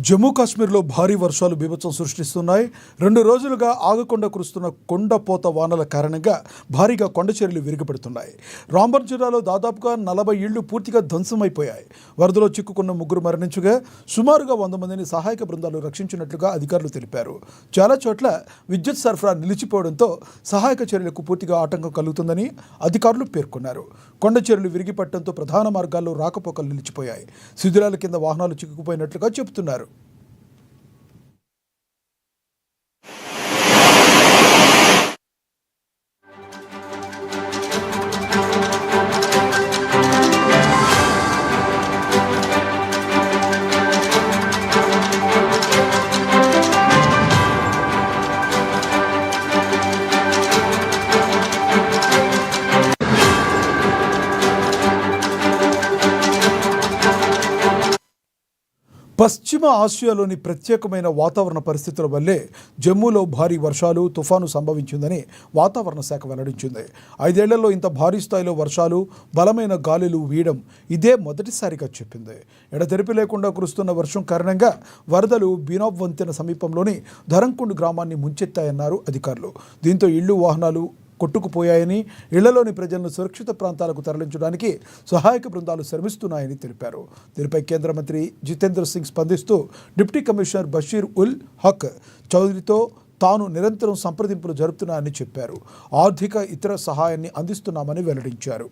జమ్మూ కాశ్మీర్లో భారీ వర్షాలు బీభత్సం సృష్టిస్తున్నాయి. 2 రోజులుగా ఆగకుండా కురుస్తున్న కొండపోత వానల కారణంగా భారీగా కొండచర్యలు విరిగిపడుతున్నాయి. రాంబన్ జిల్లాలో దాదాపుగా 40 ఇళ్లు పూర్తిగా ధ్వంసమైపోయాయి. వరదలో చిక్కుకున్న 3 మరణించగా సుమారుగా 100 మందిని సహాయక బృందాలు రక్షించినట్లుగా అధికారులు తెలిపారు. చాలా చోట్ల విద్యుత్ సరఫరా నిలిచిపోవడంతో సహాయక చర్యలకు పూర్తిగా ఆటంకం కలుగుతుందని అధికారులు పేర్కొన్నారు. కొండచర్యలు విరిగిపడటంతో ప్రధాన మార్గాల్లో రాకపోకలు నిలిచిపోయాయి. శిథిలాల కింద వాహనాలు చిక్కుకుపోయినట్లుగా చెబుతున్నారు. పశ్చిమ ఆసియాలోని ప్రత్యేకమైన వాతావరణ పరిస్థితుల వల్లే జమ్మూలో భారీ వర్షాలు, తుఫాను సంభవించిందని వాతావరణ శాఖ వెల్లడించింది. 5 ఏళ్లలో ఇంత భారీ స్థాయిలో వర్షాలు, బలమైన గాలులు వీయడం ఇదే మొదటిసారిగా చెప్పింది. ఎడతెరిపి లేకుండా కురుస్తున్న వర్షం కారణంగా వరదలు బీనాబ్ వంతెన సమీపంలోని ధరంకుండ్ గ్రామాన్ని ముంచెత్తాయన్నారు అధికారులు. దీంతో ఇళ్లు, వాహనాలు కొట్టుకుపోయాయని, ఇళ్లలోని ప్రజలను సురక్షిత ప్రాంతాలకు తరలించడానికి సహాయక బృందాలు శ్రమిస్తున్నాయని తెలిపారు. దీనిపై కేంద్ర మంత్రి జితేంద్ర సింగ్ స్పందిస్తూ డిప్యూటీ కమిషనర్ బషీర్ ఉల్ హక్ చౌదరితో తాను నిరంతరం సంప్రదింపులు జరుపుతున్నానని చెప్పారు. ఆర్థిక ఇతర సహాయాన్ని అందిస్తున్నామని వెల్లడించారు.